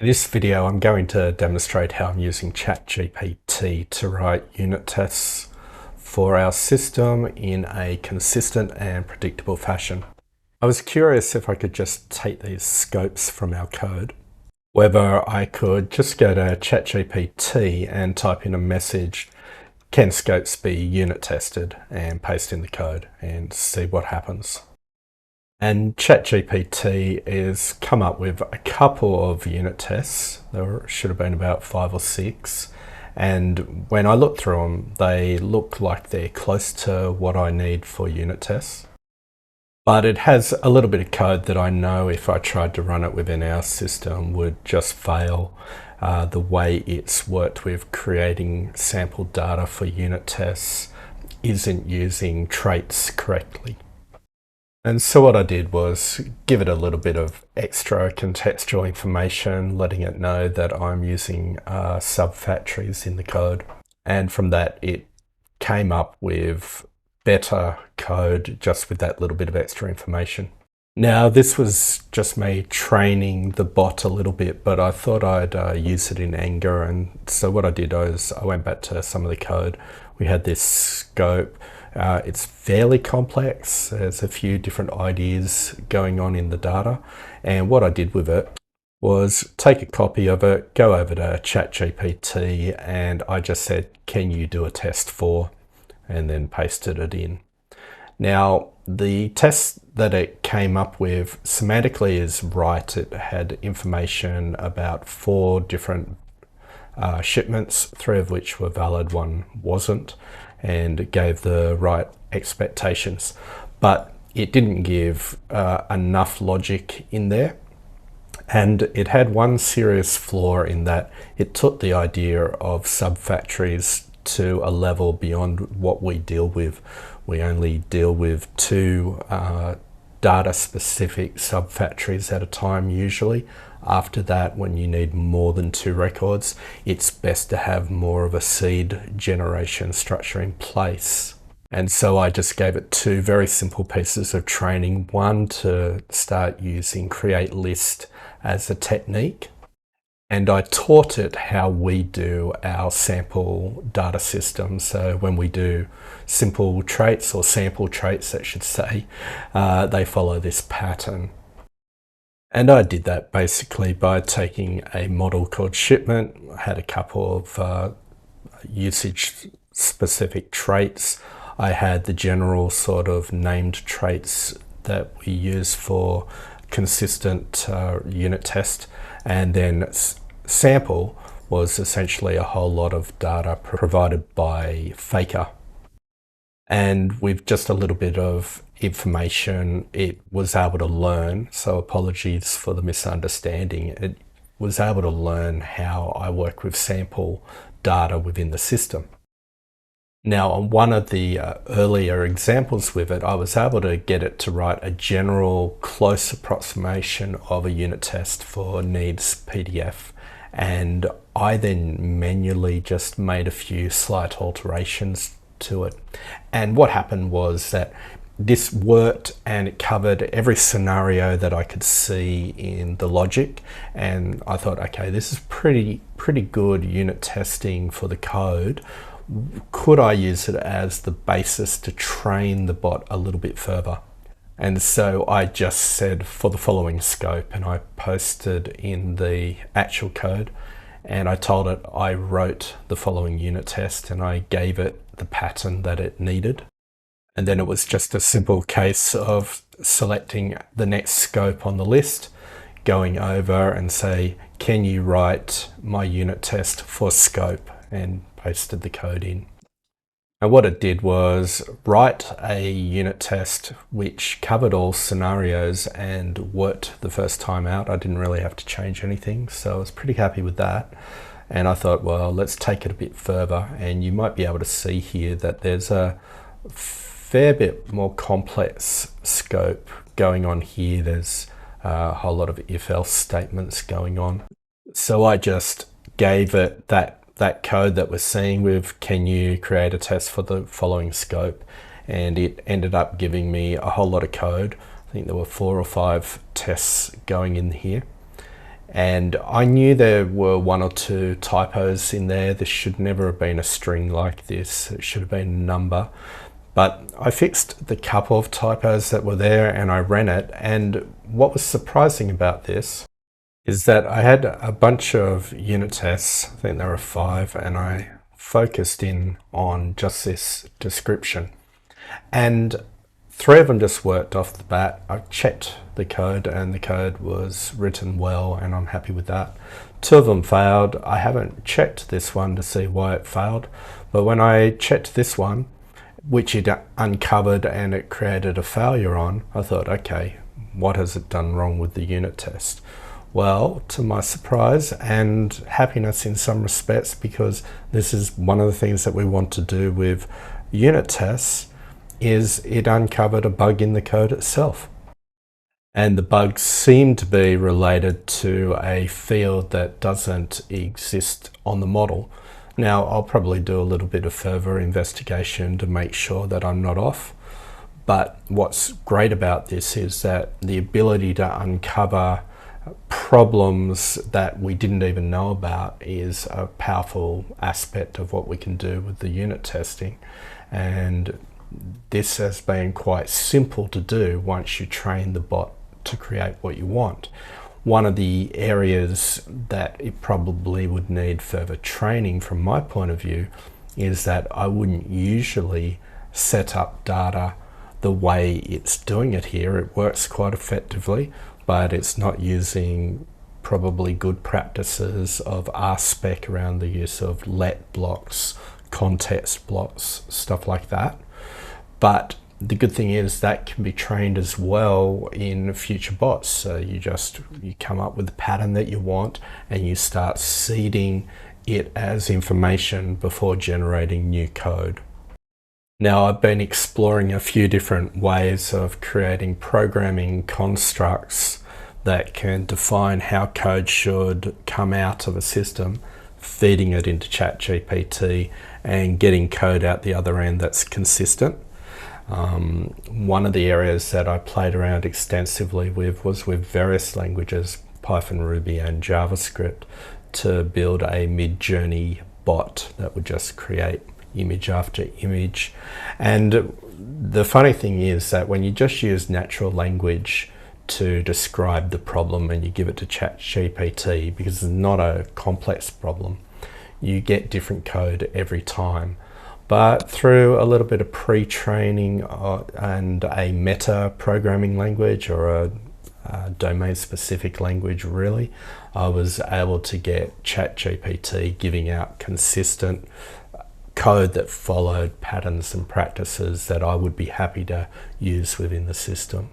In this video, I'm going to demonstrate how I'm using ChatGPT to write unit tests for our system in a consistent and predictable fashion. I was curious if I could just take these scopes from our code, whether I could just go to ChatGPT and type in a message, can scopes be unit tested, and paste in the code and see what happens. And ChatGPT has come up with a couple of unit tests. There should have been about 5 or 6. And when I look through them, they look like they're close to what I need for unit tests. But it has a little bit of code that I know if I tried to run it within our system would just fail. The way it's worked with creating sample data for unit tests isn't using traits correctly. And so what I did was give it a little bit of extra contextual information, letting it know that I'm using subfactories in the code. And from that, it came up with better code just with that little bit of extra information. Now, this was just me training the bot a little bit, but I thought I'd use it in anger. And so what I did was I went back to some of the code. We had this scope. It's fairly complex. There's a few different ideas going on in the data. And what I did with it was take a copy of it, go over to ChatGPT, and I just said, can you do a test for, and then pasted it in. Now, the test that it came up with semantically is right. It had information about 4 different shipments, 3 of which were valid, 1 wasn't, and it gave the right expectations. But it didn't give enough logic in there. And it had one serious flaw in that it took the idea of subfactories to a level beyond what we deal with. We only deal with 2 data-specific subfactories at a time usually. After that, when you need more than 2 records, it's best to have more of a seed generation structure in place. And so I just gave it 2 very simple pieces of training. One to start using create list as a technique. And I taught it how we do our sample data system. So when we do simple traits, or sample traits, I should say, they follow this pattern. And I did that basically by taking a model called shipment. I had a couple of usage-specific traits. I had the general sort of named traits that we use for consistent unit test, and then sample was essentially a whole lot of data provided by Faker. And with just a little bit of information, it was able to learn. So apologies for the misunderstanding. It was able to learn how I work with sample data within the system. Now, on one of the earlier examples with it, I was able to get it to write a general close approximation of a unit test for needs PDF. And I then manually just made a few slight alterations to it. And what happened was that this worked, and it covered every scenario that I could see in the logic. And I thought, okay, this is pretty good unit testing for the code. Could I use it as the basis to train the bot a little bit further? And so I just said for the following scope, and I posted in the actual code, and I told it I wrote the following unit test, and I gave it the pattern that it needed. And then it was just a simple case of selecting the next scope on the list, going over and say, can you write my unit test for scope, and pasted the code in. And what it did was write a unit test which covered all scenarios and worked the first time out. I didn't really have to change anything, so I was pretty happy with that. And I thought, well, let's take it a bit further. And you might be able to see here that there's a fair bit more complex scope going on here. There's a whole lot of if-else statements going on. So I just gave it that code that we're seeing with, can you create a test for the following scope? And it ended up giving me a whole lot of code. I think there were 4 or 5 tests going in here. And I knew there were 1 or 2 typos in there. This should never have been a string like this. It should have been a number. But I fixed the couple of typos that were there and I ran it. And what was surprising about this is that I had a bunch of unit tests, I think there were 5, and I focused in on just this description. And 3 of them just worked off the bat. I checked the code and the code was written well and I'm happy with that. 2 of them failed. I haven't checked this one to see why it failed, but when I checked this one, which it uncovered and it created a failure on, I thought, okay, what has it done wrong with the unit test? Well, to my surprise and happiness in some respects, because this is one of the things that we want to do with unit tests, is it uncovered a bug in the code itself. And the bug seemed to be related to a field that doesn't exist on the model. Now, I'll probably do a little bit of further investigation to make sure that I'm not off. But what's great about this is that the ability to uncover problems that we didn't even know about is a powerful aspect of what we can do with the unit testing. And this has been quite simple to do once you train the bot to create what you want. One of the areas that it probably would need further training from my point of view is that I wouldn't usually set up data the way it's doing it here. It works quite effectively, but it's not using probably good practices of RSpec around the use of let blocks, context blocks, stuff like that. But the good thing is that can be trained as well in future bots. So you come up with the pattern that you want and you start seeding it as information before generating new code. Now, I've been exploring a few different ways of creating programming constructs that can define how code should come out of a system, feeding it into ChatGPT and getting code out the other end that's consistent. One of the areas that I played around extensively with was with various languages, Python, Ruby and JavaScript, to build a mid-journey bot that would just create image after image. And the funny thing is that when you just use natural language to describe the problem and you give it to ChatGPT, because it's not a complex problem, you get different code every time. But through a little bit of pre-training and a meta programming language, or a domain-specific language really, I was able to get ChatGPT giving out consistent code that followed patterns and practices that I would be happy to use within the system.